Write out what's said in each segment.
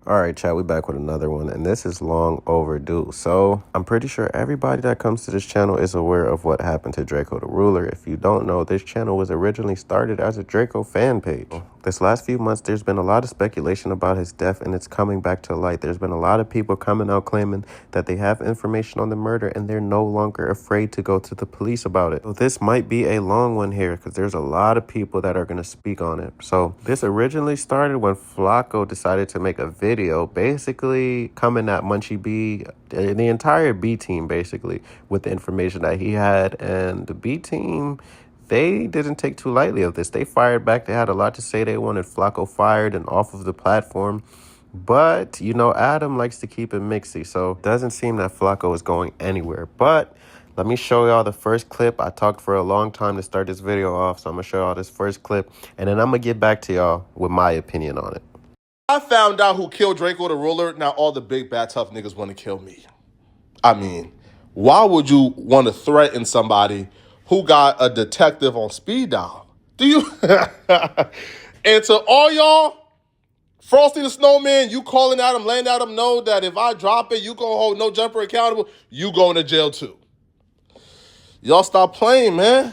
All right, chat, we back with another one, and this is long overdue. So, I'm pretty sure everybody that comes to this channel is aware of what happened to Drakeo the Ruler. If you don't know, this channel was originally started as a Drakeo fan page. This last few months, there's been a lot of speculation about his death, and it's coming back to light. There's been a lot of people coming out claiming that they have information on the murder, and they're no longer afraid to go to the police about it. So this might be a long one here, because there's a lot of people that are going to speak on it. So, this originally started when Flacko decided to make a video basically coming at Munchie B, the entire B team basically, with the information that he had. And the B team, they didn't take too lightly of this. They fired back. They had a lot to say. They wanted Flacko fired and off of the platform. But, you know, Adam likes to keep it mixy, so it doesn't seem that Flacko is going anywhere. But let me show y'all the first clip. I talked for a long time to start this video off, so I'm going to show y'all this first clip, and then I'm going to get back to y'all with my opinion on it. I found out who killed Drakeo the Ruler. Now all the big, bad, tough niggas want to kill me. I mean, why would you want to threaten somebody who got a detective on speed dial? Do you? And to all y'all, Frosty the Snowman, you calling at him, letting at him know that if I drop it, you gonna hold no jumper accountable, you going to jail too. Y'all stop playing, man.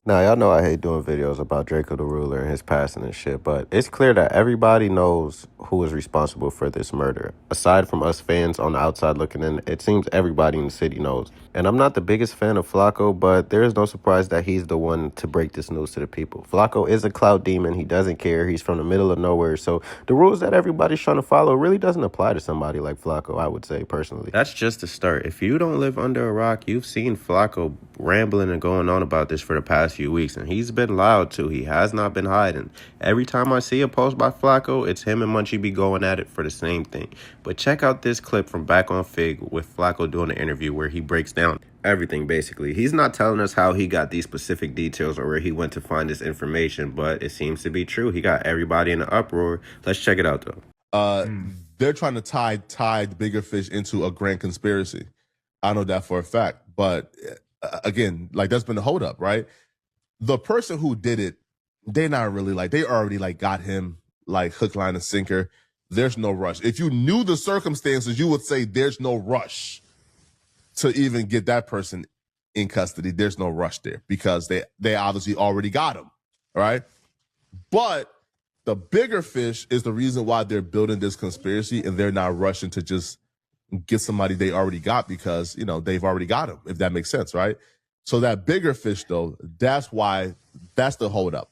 Now, y'all know I hate doing videos about Drakeo the Ruler and his passing and shit, but it's clear that everybody knows who is responsible for this murder. Aside from us fans on the outside looking in, it seems everybody in the city knows. And I'm not the biggest fan of Flacko, but there is no surprise that he's the one to break this news to the people. Flacko is a clout demon. He doesn't care. He's from the middle of nowhere. So the rules that everybody's trying to follow really doesn't apply to somebody like Flacko, I would say, personally. That's just the start. If you don't live under a rock, you've seen Flacko rambling and going on about this for the past few weeks, and he's been loud too. He has not been hiding. Every time I see a post by Flacko, it's him and Munchie B going at it for the same thing. But check out this clip from back on Fig with Flacko doing an interview where he breaks down everything basically. He's not telling us how he got these specific details or where he went to find this information, but it seems to be true. He got everybody in an uproar. Let's check it out though. They're trying to tie the bigger fish into a grand conspiracy. I know that for a fact. But again, like that's been the holdup, right? The person who did it, they're not really like, they already like got him like hook, line, and sinker. There's no rush. If you knew the circumstances, you would say there's no rush to even get that person in custody. There's no rush there because they obviously already got him, right? But the bigger fish is the reason why they're building this conspiracy and they're not rushing to just get somebody they already got because, you know, they've already got him, if that makes sense, right? So that bigger fish, though, that's the holdup.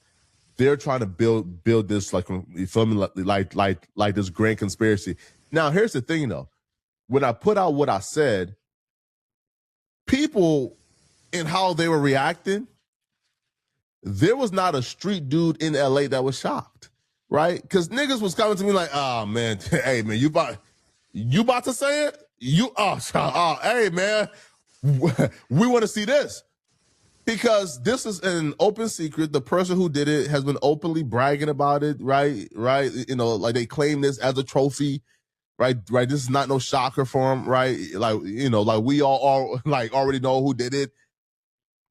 They're trying to build this like, you feel me, like this grand conspiracy. Now, here's the thing, though. When I put out what I said, people and how they were reacting, there was not a street dude in LA that was shocked, right? Because niggas was coming to me like, oh man, hey man, you about to say it? Hey man, we want to see this. Because this is an open secret. The person who did it has been openly bragging about it, right? You know, like they claim this as a trophy, right? This is not no shocker for them, right? Like, you know, like we all like already know who did it.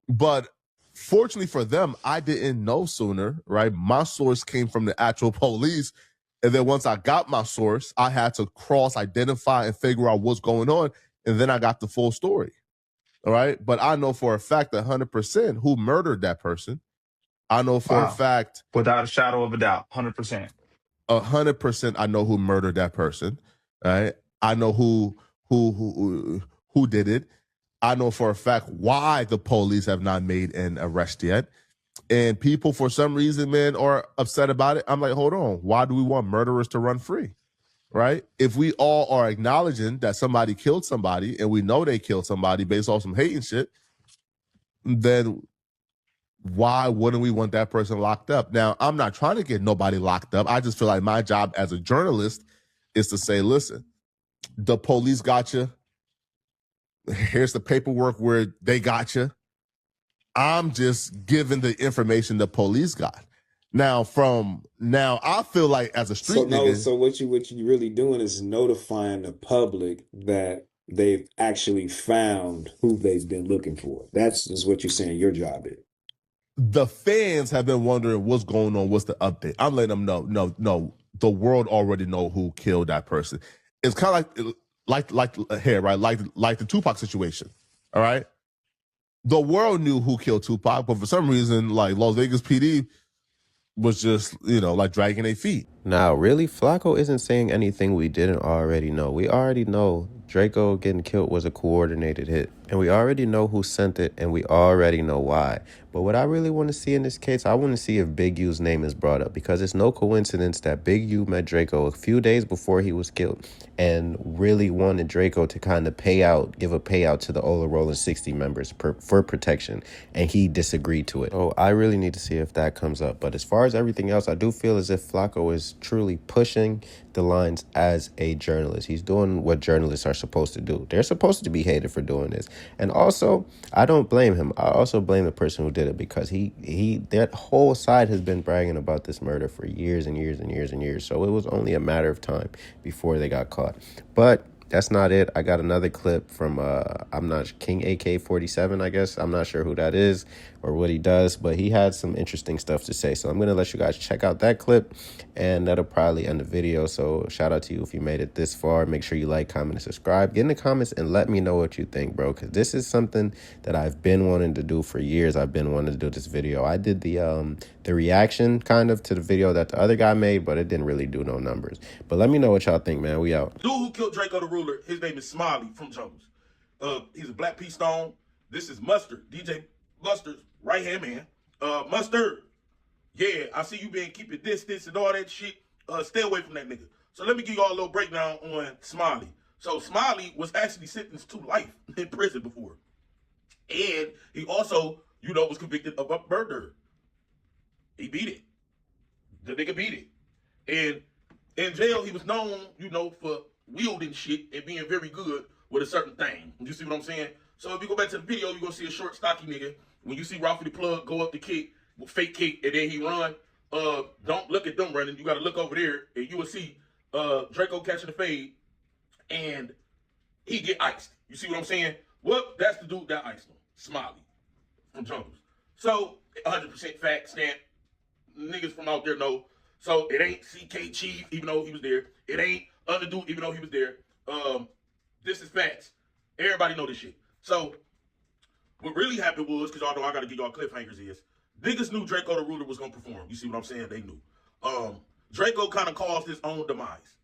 But fortunately for them, I didn't know sooner, right? My source came from the actual police. And then once I got my source, I had to cross-identify and figure out what's going on. And then I got the full story. All right. But I know for a fact 100% who murdered that person. I know for a fact. Without a shadow of a doubt, 100%. 100% I know who murdered that person. All right. I know who did it. I know for a fact why the police have not made an arrest yet. And people, for some reason, man, are upset about it. I'm like, hold on. Why do we want murderers to run free? Right? If we all are acknowledging that somebody killed somebody and we know they killed somebody based off some hate and shit, then why wouldn't we want that person locked up? Now, I'm not trying to get nobody locked up. I just feel like my job as a journalist is to say, listen, the police got you. Here's the paperwork where they got you. I'm just giving the information the police got. Now, I feel like as a street nigga. So what you really doing is notifying the public that they've actually found who they've been looking for. That's is what you're saying your job is. The fans have been wondering what's going on, what's the update. I'm letting them know, no, the world already know who killed that person. It's kind of like here, right? Like the Tupac situation. All right. The world knew who killed Tupac, but for some reason, like Las Vegas PD was just, like dragging their feet. Now, really, Flacko isn't saying anything we didn't already know. We already know Drakeo getting killed was a coordinated hit. And we already know who sent it, and we already know why. But what I really want to see in this case, I want to see if Big U's name is brought up. Because it's no coincidence that Big U met Drakeo a few days before he was killed. And really wanted Drakeo to kind of give a payout to the Ola Rollin 60 members for protection. And he disagreed to it. So I really need to see if that comes up. But as far as everything else, I do feel as if Flacko is truly pushing the lines as a journalist. He's doing what journalists are supposed to do. They're supposed to be hated for doing this. And also, I don't blame him. I also blame the person who did it, because that whole side has been bragging about this murder for years and years and years and years. So it was only a matter of time before they got caught. But that's not it. I got another clip from King AK-47, I guess. I'm not sure who that is or what he does, but he had some interesting stuff to say. So I'm going to let you guys check out that clip, and that'll probably end the video. So shout out to you if you made it this far. Make sure you like, comment, and subscribe. Get in the comments and let me know what you think, bro, because this is something that I've been wanting to do for years. I've been wanting to do this video. I did the reaction kind of to the video that the other guy made, but it didn't really do no numbers. But let me know what y'all think, man. We out. Dude who killed Drakeo the Ruler, his name is Smiley from Jumpers. He's a Black P Stone. This is Mustard, DJ Mustard's right-hand man. Mustard, yeah, I see you been keeping distance and all that shit. Stay away from that nigga. So let me give y'all a little breakdown on Smiley. So Smiley was actually sentenced to life in prison before. And he also, was convicted of a murder. He beat it. The nigga beat it. And in jail, he was known, for wielding shit and being very good with a certain thing. You see what I'm saying? So if you go back to the video, you're going to see a short, stocky nigga. When you see Ralphie the Plug go up the kick, fake kick, and then he run, don't look at them running. You got to look over there, and you will see Drakeo catching the fade, and he get iced. You see what I'm saying? Well, that's the dude that iced him. Smiley from Jumpers. So, 100% fact stamp. Niggas from out there know. So, it ain't CK Chief, even though he was there. It ain't other dude, even though he was there. This is facts. Everybody know this shit. So, what really happened was, because y'all know I got to give y'all cliffhangers, is niggas knew Drakeo the Ruler was going to perform. You see what I'm saying? They knew. Drakeo kind of caused his own demise.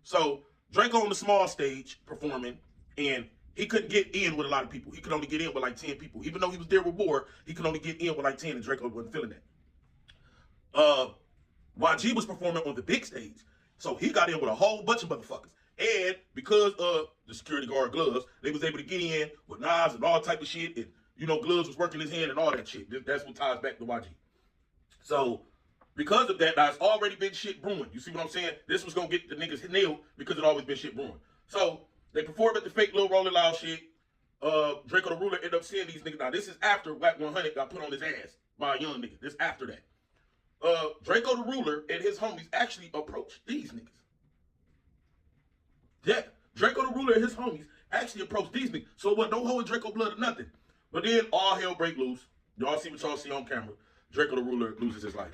So, Drakeo on the small stage performing, and he couldn't get in with a lot of people. He could only get in with like 10 people. Even though he was there with war, he could only get in with like 10, and Drakeo wasn't feeling that. YG was performing on the big stage, so he got in with a whole bunch of motherfuckers. And because of the security guard gloves, they was able to get in with knives and all type of shit. And, gloves was working his hand and all that shit. That's what ties back to YG. So, because of that, now it's already been shit brewing. You see what I'm saying? This was going to get the niggas nailed because it always been shit brewing. So, they performed at the fake Lil Rolling Loud shit. Drakeo the Ruler ended up seeing these niggas. Now, this is after Wack 100 got put on his ass by a young nigga. This after that. Drakeo the Ruler and his homies actually approached these niggas. Yeah, Drakeo the Ruler and his homies actually approached these niggas. So it wasn't no holding Drakeo blood or nothing. But then all hell break loose. Y'all see what y'all see on camera. Drakeo the Ruler loses his life.